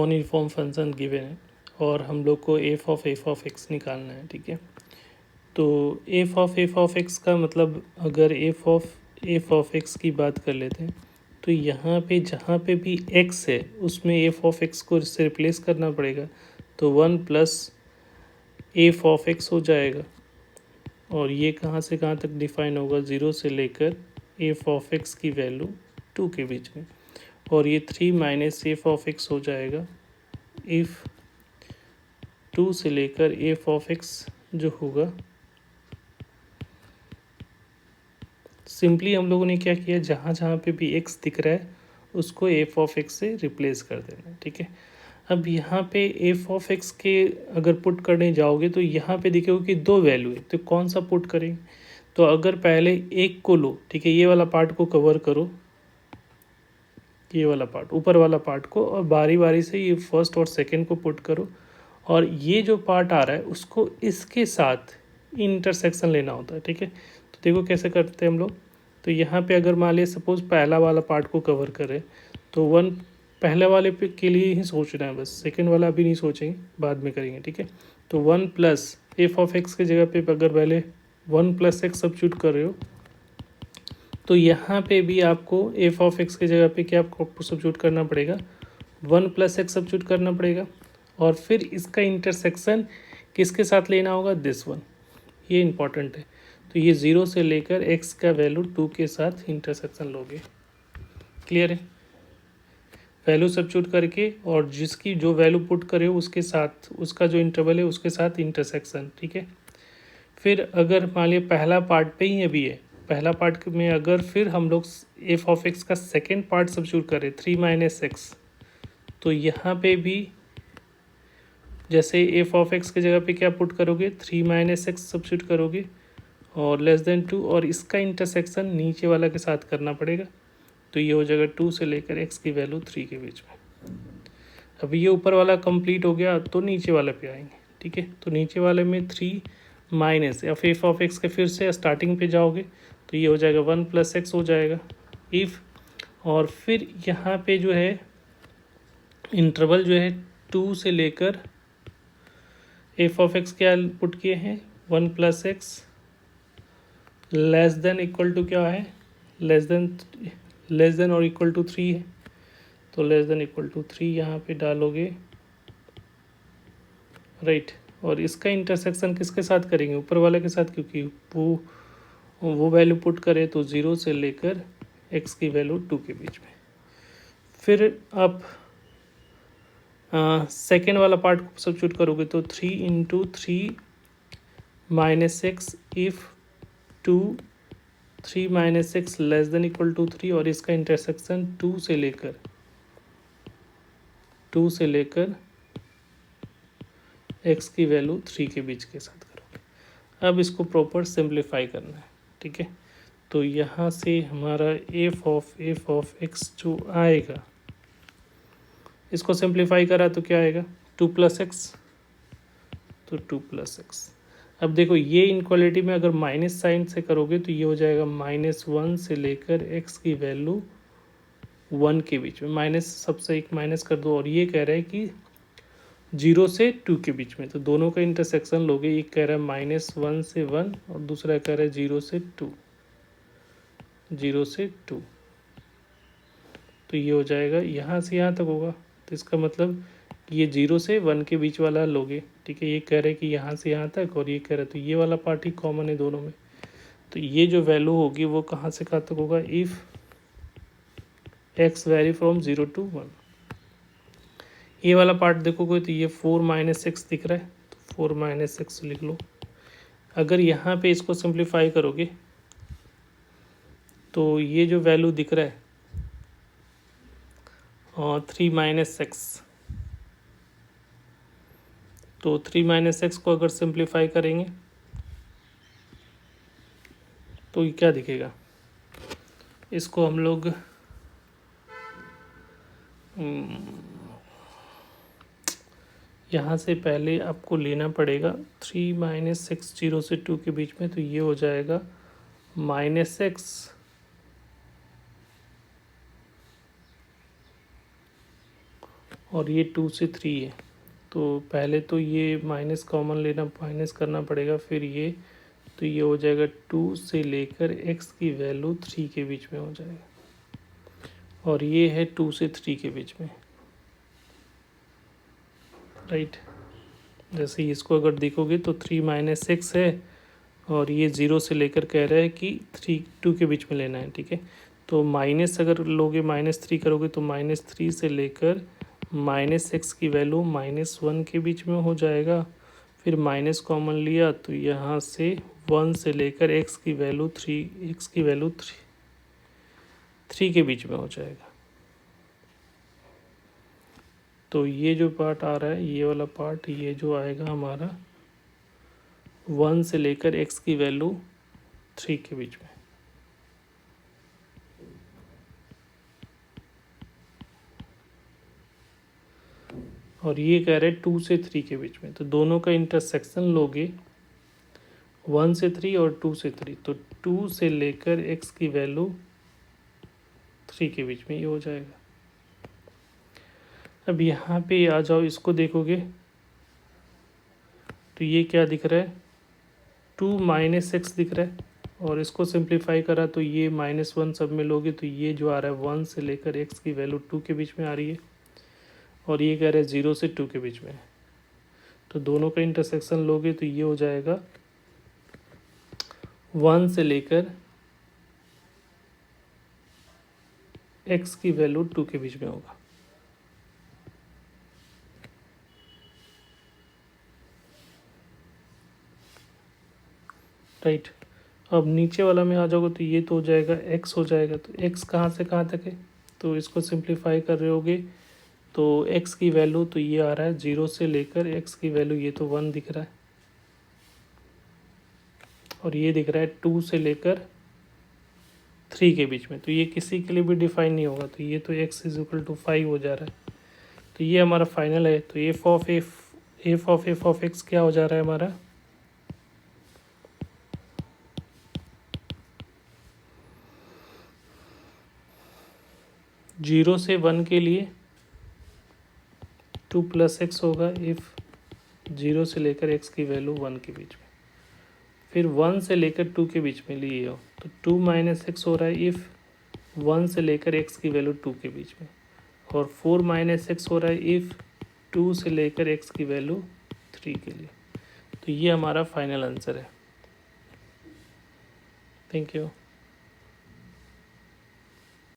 Uniform function given है और हम लोग को एफ ऑफ एक्स निकालना है, ठीक है। तो एफ ऑफ एक्स का मतलब अगर एफ ऑफ एक्स की बात कर लेते हैं तो यहाँ पे जहाँ पे भी एक्स है उसमें एफ ऑफ एक्स को इससे रिप्लेस करना पड़ेगा, तो 1 प्लस एफ ऑफ एक्स हो जाएगा। और ये कहाँ से कहाँ तक डिफाइन होगा, 0 से लेकर एफ ऑफ एक्स की वैल्यू 2 के बीच में। और ये 3 माइनस एफ ऑफ एक्स हो जाएगा इफ़ 2 से लेकर एफ ऑफ एक्स जो होगा। सिंपली हम लोगों ने क्या किया, जहाँ जहाँ पे भी एक्स दिख रहा है उसको एफ ऑफ एक्स से रिप्लेस कर देना, ठीक है। अब यहाँ पे एफ ऑफ एक्स के अगर पुट करने जाओगे तो यहाँ पे दिखेगा कि 2 वैल्यू है, तो कौन सा पुट करेंगे। तो अगर पहले एक को लो, ठीक है, ये वाला पार्ट को कवर करो, ये वाला पार्ट ऊपर वाला पार्ट को, और बारी बारी से ये फर्स्ट और सेकंड को पुट करो। और ये जो पार्ट आ रहा है उसको इसके साथ इंटरसेक्शन लेना होता है, ठीक है। तो देखो कैसे करते हैं हम लोग। तो यहाँ पे अगर मान लिया सपोज पहला वाला पार्ट को कवर करें तो 1 पहले वाले पे के लिए ही सोचना है, बस सेकंड वाला अभी नहीं सोचेंगे, बाद में करेंगे, ठीक है। तो 1 प्लस एफ ऑफ एक्स की जगह पे अगर पहले 1 प्लस एक्स सब्स्टिट्यूट कर रहे हो तो यहाँ पे भी आपको एफ ऑफ एक्स की जगह पे क्या आपको सब्स्टिट्यूट करना पड़ेगा, 1 प्लस एक्स सब्स्टिट्यूट करना पड़ेगा। और फिर इसका इंटरसेक्शन किसके साथ लेना होगा, दिस वन, ये इंपॉर्टेंट है। तो ये 0 से लेकर x का वैल्यू 2 के साथ इंटरसेक्शन लोगे, क्लियर है। वैल्यू सब्स्टिट्यूट करके और जिसकी जो वैल्यू पुट करे उसके साथ उसका जो इंटरवल है उसके साथ इंटरसेक्शन, ठीक है। फिर अगर मान लिया पहला पार्ट पे ही अभी है, पहला पार्ट में अगर फिर हम लोग एफ ऑफ एक्स का सेकेंड पार्ट सब्स्टिट्यूट करें 3 माइनस एक्स, तो यहाँ पे भी जैसे एफ ऑफ एक्स की जगह पे क्या पुट करोगे, 3 माइनस एक्स सब्स्टिट्यूट करोगे और लेस देन 2, और इसका इंटरसेक्शन नीचे वाला के साथ करना पड़ेगा। तो ये हो जाएगा 2 से लेकर एक्स की वैल्यू 3 के बीच में। अब ये ऊपर वाला कंप्लीट हो गया तो नीचे वाले पे आएंगे, ठीक है। तो नीचे वाले में 3 माइनस एफ ऑफ एक्स के फिर से स्टार्टिंग पे जाओगे तो ये हो जाएगा 1 प्लस एक्स हो जाएगा इफ़, और फिर यहाँ पे जो है इंटरवल जो है 2 से लेकर एफ ऑफ एक्स क्या पुट किए हैं, 1 plus X less than equal to क्या है, लेस देन और इक्वल टू 3 है, तो लेस देन इक्वल टू 3 यहाँ पे डालोगे, राइट। और इसका इंटरसेक्शन किसके साथ करेंगे, ऊपर वाले के साथ, क्योंकि वो वैल्यू पुट करे तो 0 से लेकर x की वैल्यू 2 के बीच में। फिर आप सेकेंड वाला पार्ट को सब्स्टिट्यूट करोगे तो 3 into 3 minus X if 3 minus X less than equal to 3, और इसका इंटरसेक्शन 2 से लेकर x की वैल्यू 3 के बीच के साथ करोगे। अब इसको प्रॉपर सिंप्लीफाई करना है, ठीक है। तो यहाँ से हमारा एफ ऑफ एक्स जो आएगा, इसको सिंप्लीफाई करा तो क्या आएगा, 2 प्लस एक्स, तो 2 प्लस एक्स। अब देखो ये इनक्वालिटी में अगर माइनस साइन से करोगे तो ये हो जाएगा -1 से लेकर x की वैल्यू 1 के बीच में, माइनस सबसे एक माइनस कर दो। और ये कह रहा है कि 0 से 2 के बीच में, तो दोनों का इंटरसेक्शन लोगे। एक कह रहा है -1 से 1 और दूसरा कह रहा है 0 से 2, 0 से 2। तो ये हो जाएगा यहाँ से यहाँ तक होगा, तो इसका मतलब ये 0 से 1 के बीच वाला लोगे, ठीक है। ये कह रहे हैं कि यहाँ से यहाँ तक, और ये कह रहे हैं तो ये वाला पार्ट ही कॉमन है दोनों में। तो ये जो वैल्यू होगी वो कहाँ से कहाँ तक होगा, if x very from 0 to 1। ये वाला पार्ट देखोगे तो ये 4 माइनस एक्स दिख रहा है, तो 4 माइनस एक्स लिख लो। अगर यहाँ पे इसको सिंप्लीफाई करोगे तो ये जो वैल्यू दिख रहा है 3 माइनस एक्स, तो 3 माइनस एक्स को अगर सिंप्लीफाई करेंगे तो ये क्या दिखेगा, इसको हम लोग यहाँ से पहले आपको लेना पड़ेगा 3 माइनस एक्स 0 से 2 के बीच में, तो ये हो जाएगा -x और ये 2 से 3 है, तो पहले तो ये माइनस कॉमन लेना, माइनस करना पड़ेगा, फिर ये, तो ये हो जाएगा 2 से लेकर x की वैल्यू 3 के बीच में हो जाएगा, और ये है 2 से 3 के बीच में, राइट। जैसे इसको अगर देखोगे तो 3 माइनस एक्स है, और ये 0 से लेकर कह रहा है कि 2 के बीच में लेना है, ठीक है। तो माइनस अगर लोगे, -3 करोगे तो -3 से लेकर -x की वैल्यू -1 के बीच में हो जाएगा। फिर माइनस कॉमन लिया तो यहाँ से 1 से लेकर x की वैल्यू 3 के बीच में हो जाएगा। तो ये जो पार्ट आ रहा है, ये वाला पार्ट, ये जो आएगा हमारा 1 से लेकर x की वैल्यू 3 के बीच में। और ये कह रहे हैं 2 से 3 के बीच में, तो दोनों का इंटरसेक्शन लोगे 1 से 3 और 2 से 3, तो 2 से लेकर x की वैल्यू 3 के बीच में ये हो जाएगा। अब यहाँ पे आ जाओ, इसको देखोगे तो ये क्या दिख रहा है, 2 माइनस एक्स दिख रहा है, और इसको सिंप्लीफाई करा तो ये -1 सब में लोगे तो ये जो आ रहा है 1 से लेकर x की वैल्यू 2 के बीच में आ रही है, और ये कह रहे हैं 0 से 2 के बीच में। तो दोनों का इंटरसेक्शन लोगे तो ये हो जाएगा 1 से लेकर x की वैल्यू 2 के बीच में होगा। राइट। अब नीचे वाला में आ जाओगे तो ये तो हो जाएगा x हो जाएगा, तो x कहाँ से कहाँ तक है, तो इसको सिंप्लीफाई कर रहे होगे तो x की वैल्यू तो ये आ रहा है 0 से लेकर x की वैल्यू, ये तो 1 दिख रहा है, और ये दिख रहा है 2 से लेकर 3 के बीच में, तो ये किसी के लिए भी डिफाइन नहीं होगा, तो ये तो x = 5 हो जा रहा है। तो ये हमारा फाइनल है। तो एफ ऑफ एक्स क्या हो जा रहा है हमारा, 0 से 1 के लिए 2 + x होगा इफ़ 0 से लेकर x की वैल्यू 1 के बीच में, फिर 1 से लेकर 2 के बीच में लिए हो तो 2 - x हो रहा है इफ़ 1 से लेकर x की वैल्यू 2 के बीच में, और 4 - x हो रहा है इफ़ 2 से लेकर x की वैल्यू 3 के लिए। तो ये हमारा फाइनल आंसर है। Thank you.